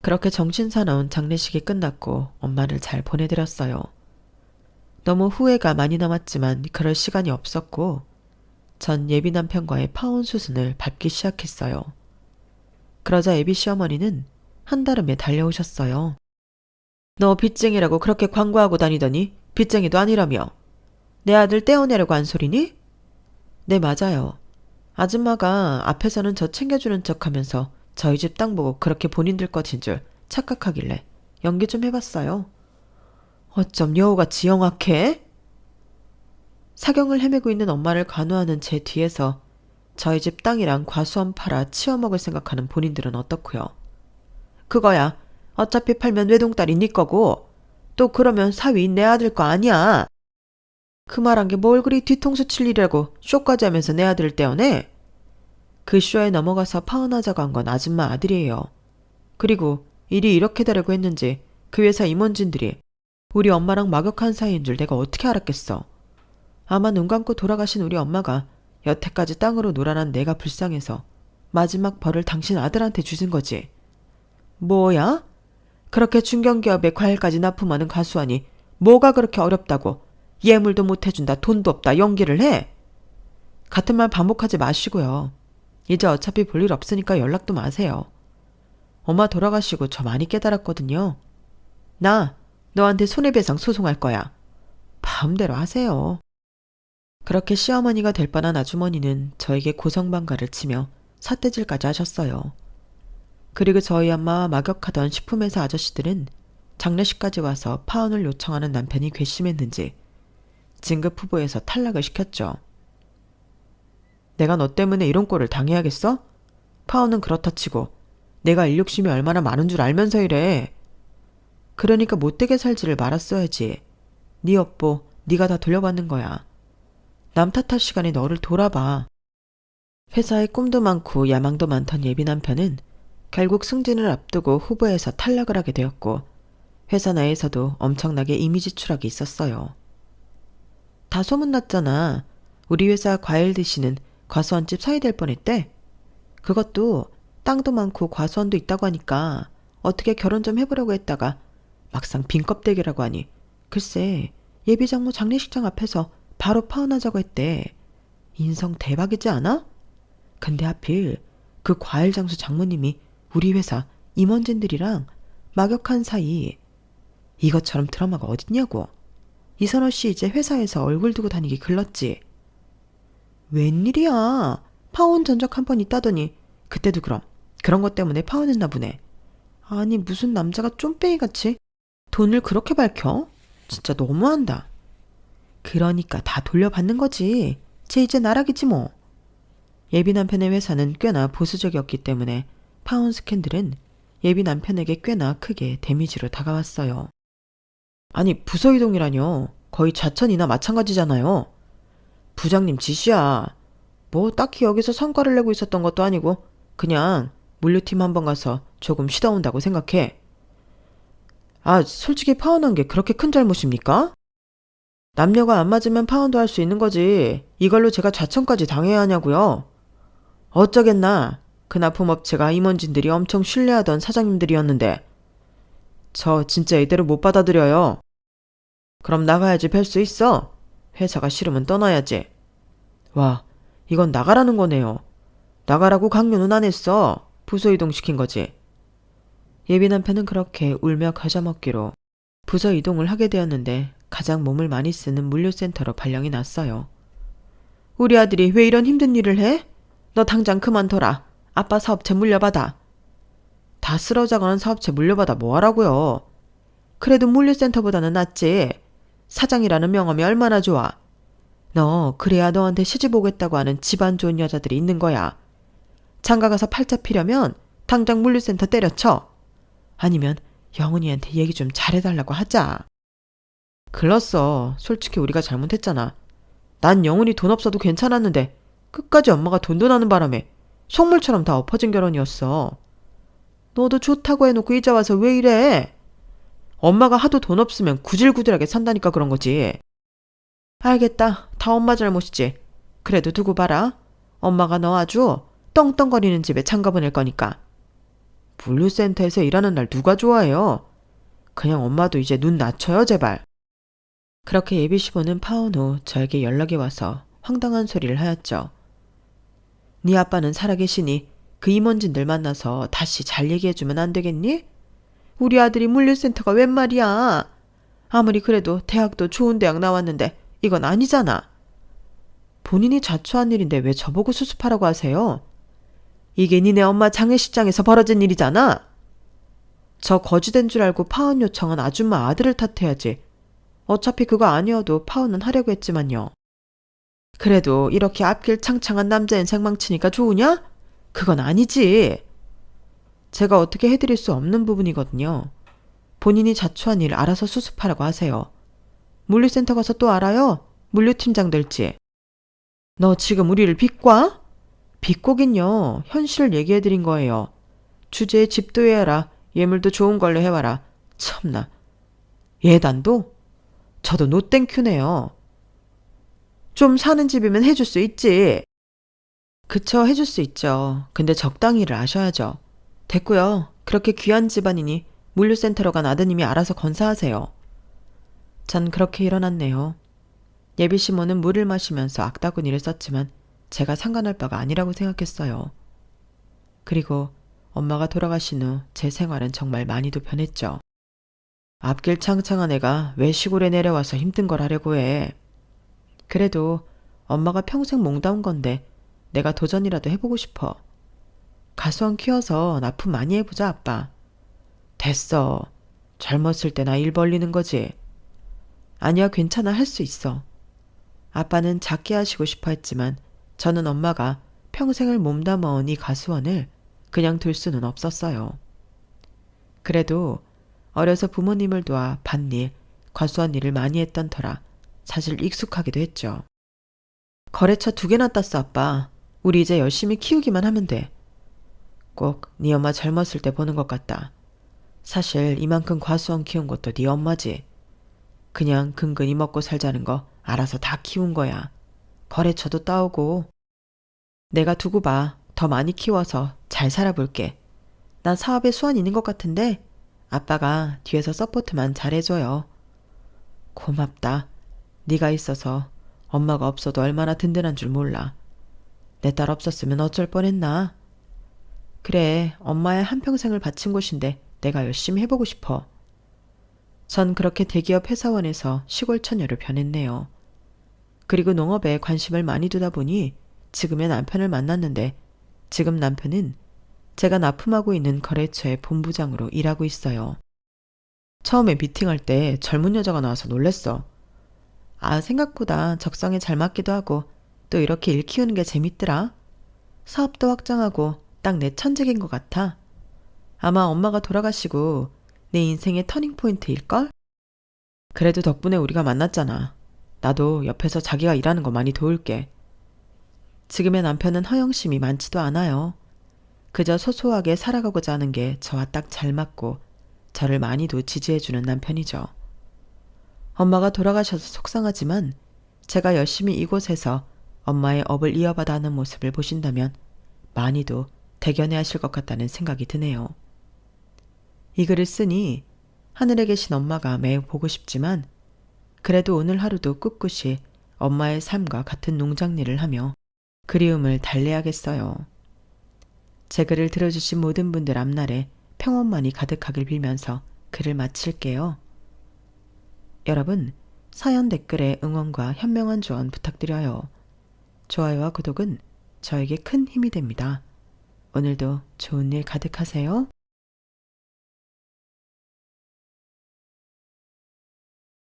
그렇게 정신사나운 장례식이 끝났고 엄마를 잘 보내드렸어요. 너무 후회가 많이 남았지만 그럴 시간이 없었고 전 예비 남편과의 파혼 수순을 밟기 시작했어요. 그러자 예비 시어머니는 한달음에 달려오셨어요. 너 빚쟁이라고 그렇게 광고하고 다니더니 빚쟁이도 아니라며. 내 아들 떼어내려고 한 소리니? 네, 맞아요. 아줌마가 앞에서는 저 챙겨주는 척하면서 저희 집 땅 보고 그렇게 본인들 것인 줄 착각하길래 연기 좀 해봤어요. 어쩜 여우같이 영악해? 사경을 헤매고 있는 엄마를 간호하는 제 뒤에서 저희 집 땅이랑 과수원 팔아 치워먹을 생각하는 본인들은 어떻고요? 그거야. 어차피 팔면 외동딸이 네 거고 또 그러면 사위 내 아들 거 아니야. 그 말한 게 뭘 그리 뒤통수 칠 일이라고 쇼까지 하면서 내 아들을 떼어내? 그 쇼에 넘어가서 파혼하자고 한 건 아줌마 아들이에요. 그리고 일이 이렇게 되려고 했는지 그 회사 임원진들이 우리 엄마랑 막역한 사이인 줄 내가 어떻게 알았겠어. 아마 눈 감고 돌아가신 우리 엄마가 여태까지 땅으로 놀아난 내가 불쌍해서 마지막 벌을 당신 아들한테 주신 거지. 뭐야? 그렇게 중견기업에 과일까지 납품하는 가수하니 뭐가 그렇게 어렵다고 예물도 못 해준다 돈도 없다 연기를 해? 같은 말 반복하지 마시고요. 이제 어차피 볼 일 없으니까 연락도 마세요. 엄마 돌아가시고 저 많이 깨달았거든요. 나 너한테 손해배상 소송할 거야. 마음대로 하세요. 그렇게 시어머니가 될 뻔한 아주머니는 저에게 고성방가를 치며 삿대질까지 하셨어요. 그리고 저희 엄마와 막역하던 식품회사 아저씨들은 장례식까지 와서 파혼을 요청하는 남편이 괘씸했는지 진급 후보에서 탈락을 시켰죠. 내가 너 때문에 이런 꼴을 당해야겠어? 파혼은 그렇다 치고 내가 일욕심이 얼마나 많은 줄 알면서 이래. 그러니까 못되게 살지를 말았어야지. 네 여보, 네가 다 돌려받는 거야. 남 탓할 시간에 너를 돌아봐. 회사에 꿈도 많고 야망도 많던 예비 남편은 결국 승진을 앞두고 후보에서 탈락을 하게 되었고 회사 내에서도 엄청나게 이미지 추락이 있었어요. 다 소문났잖아. 우리 회사 과일 드시는 과수원집 사이 될 뻔했대. 그것도 땅도 많고 과수원도 있다고 하니까 어떻게 결혼 좀 해보려고 했다가 막상 빈껍데기라고 하니 글쎄 예비장모 장례식장 앞에서 바로 파혼하자고 했대. 인성 대박이지 않아? 근데 하필 그 과일 장수 장모님이 우리 회사 임원진들이랑 막역한 사이. 이것처럼 드라마가 어딨냐고. 이선호 씨 이제 회사에서 얼굴 두고 다니기 글렀지. 웬일이야. 파혼 전적 한 번 있다더니 그때도 그런 것 때문에 파혼했나 보네. 아니 무슨 남자가 쫌빼기같이 돈을 그렇게 밝혀? 진짜 너무한다. 그러니까 다 돌려받는 거지. 쟤 이제 나락이지 뭐. 예비 남편의 회사는 꽤나 보수적이었기 때문에 파혼 스캔들은 예비 남편에게 꽤나 크게 데미지로 다가왔어요. 아니 부서 이동이라뇨. 거의 좌천이나 마찬가지잖아요. 부장님 지시야. 뭐 딱히 여기서 성과를 내고 있었던 것도 아니고 그냥 물류팀 한번 가서 조금 쉬다 온다고 생각해. 아, 솔직히 파혼한 게 그렇게 큰 잘못입니까? 남녀가 안 맞으면 파혼도 할 수 있는 거지. 이걸로 제가 좌천까지 당해야 하냐고요. 어쩌겠나. 그 납품업체가 임원진들이 엄청 신뢰하던 사장님들이었는데. 저 진짜 이대로 못 받아들여요. 그럼 나가야지 뵐 수 있어. 회사가 싫으면 떠나야지. 와, 이건 나가라는 거네요. 나가라고 강요는 안 했어. 부서 이동시킨 거지. 예비 남편은 그렇게 울며 과자 먹기로 부서 이동을 하게 되었는데 가장 몸을 많이 쓰는 물류센터로 발령이 났어요. 우리 아들이 왜 이런 힘든 일을 해? 너 당장 그만둬라. 아빠 사업체 물려받아. 다 쓰러져가는 사업체 물려받아 뭐하라고요? 그래도 물류센터보다는 낫지. 사장이라는 명함이 얼마나 좋아. 너 그래야 너한테 시집 오겠다고 하는 집안 좋은 여자들이 있는 거야. 장가가서 팔자 피려면 당장 물류센터 때려쳐. 아니면 영훈이한테 얘기 좀 잘해달라고 하자. 글렀어. 솔직히 우리가 잘못했잖아. 난 영훈이 돈 없어도 괜찮았는데 끝까지 엄마가 돈도 나는 바람에 속물처럼 다 엎어진 결혼이었어. 너도 좋다고 해놓고 이제 와서 왜 이래? 엄마가 하도 돈 없으면 구질구질하게 산다니까 그런 거지. 알겠다. 다 엄마 잘못이지. 그래도 두고 봐라. 엄마가 너 아주 떵떵거리는 집에 장가 보낼 거니까. 물류센터에서 일하는 날 누가 좋아해요? 그냥 엄마도 이제 눈 낮춰요 제발. 그렇게 예비시보는 파혼 후 저에게 연락이 와서 황당한 소리를 하였죠. 네 아빠는 살아계시니 그 임원진들 만나서 다시 잘 얘기해주면 안 되겠니? 우리 아들이 물류센터가 웬 말이야. 아무리 그래도 대학도 좋은 대학 나왔는데 이건 아니잖아. 본인이 자초한 일인데 왜 저보고 수습하라고 하세요? 이게 니네 엄마 장례식장에서 벌어진 일이잖아. 저 거지된 줄 알고 파혼 요청한 아줌마 아들을 탓해야지. 어차피 그거 아니어도 파혼은 하려고 했지만요. 그래도 이렇게 앞길 창창한 남자 인생 망치니까 좋으냐? 그건 아니지. 제가 어떻게 해드릴 수 없는 부분이거든요. 본인이 자초한 일 알아서 수습하라고 하세요. 물류센터 가서 또 알아요? 물류팀장 될지. 너 지금 우리를 비꼬아? 비꼬긴요. 현실을 얘기해드린 거예요. 주제에 집도 해야라. 예물도 좋은 걸로 해와라. 참나. 예단도? 저도 노땡큐네요. 좀 사는 집이면 해줄 수 있지. 그쵸, 해줄 수 있죠. 근데 적당히를 아셔야죠. 됐고요. 그렇게 귀한 집안이니 물류센터로 간 아드님이 알아서 건사하세요. 전 그렇게 일어났네요. 예비시모는 물을 마시면서 악다구니를 썼지만 제가 상관할 바가 아니라고 생각했어요. 그리고 엄마가 돌아가신 후 제 생활은 정말 많이도 변했죠. 앞길 창창한 애가 왜 시골에 내려와서 힘든 걸 하려고 해. 그래도 엄마가 평생 몽다운 건데 내가 도전이라도 해보고 싶어. 가수원 키워서 납품 많이 해보자 아빠. 됐어. 젊었을 때나 일 벌리는 거지. 아니야 괜찮아 할 수 있어. 아빠는 작게 하시고 싶어 했지만 저는 엄마가 평생을 몸담아온 이 가수원을 그냥 둘 수는 없었어요. 그래도 어려서 부모님을 도와 밭일, 과수원 일을 많이 했던 터라 사실 익숙하기도 했죠. 거래처 2개나 땄어 아빠. 우리 이제 열심히 키우기만 하면 돼. 꼭 네 엄마 젊었을 때 보는 것 같다. 사실 이만큼 과수원 키운 것도 네 엄마지. 그냥 근근히 먹고 살자는 거 알아서 다 키운 거야. 거래처도 따오고. 내가 두고 봐. 더 많이 키워서 잘 살아볼게. 난 사업에 수완 있는 것 같은데 아빠가 뒤에서 서포트만 잘해줘요. 고맙다. 네가 있어서 엄마가 없어도 얼마나 든든한 줄 몰라. 내 딸 없었으면 어쩔 뻔했나. 그래, 엄마의 한평생을 바친 곳인데 내가 열심히 해보고 싶어. 전 그렇게 대기업 회사원에서 시골 처녀로 변했네요. 그리고 농업에 관심을 많이 두다 보니 지금의 남편을 만났는데 지금 남편은 제가 납품하고 있는 거래처의 본부장으로 일하고 있어요. 처음에 미팅할 때 젊은 여자가 나와서 놀랬어. 아, 생각보다 적성에 잘 맞기도 하고 또 이렇게 일 키우는 게 재밌더라. 사업도 확장하고 딱 내 천직인 것 같아. 아마 엄마가 돌아가시고 내 인생의 터닝포인트일걸? 그래도 덕분에 우리가 만났잖아. 나도 옆에서 자기가 일하는 거 많이 도울게. 지금의 남편은 허영심이 많지도 않아요. 그저 소소하게 살아가고자 하는 게 저와 딱 잘 맞고 저를 많이도 지지해주는 남편이죠. 엄마가 돌아가셔서 속상하지만 제가 열심히 이곳에서 엄마의 업을 이어받아 하는 모습을 보신다면 많이도 대견해 하실 것 같다는 생각이 드네요. 이 글을 쓰니 하늘에 계신 엄마가 매우 보고 싶지만 그래도 오늘 하루도 꿋꿋이 엄마의 삶과 같은 농장일을 하며 그리움을 달래야겠어요. 제 글을 들어주신 모든 분들 앞날에 평온만이 가득하길 빌면서 글을 마칠게요. 여러분, 사연 댓글에 응원과 현명한 조언 부탁드려요. 좋아요와 구독은 저에게 큰 힘이 됩니다. 오늘도 좋은 일 가득하세요.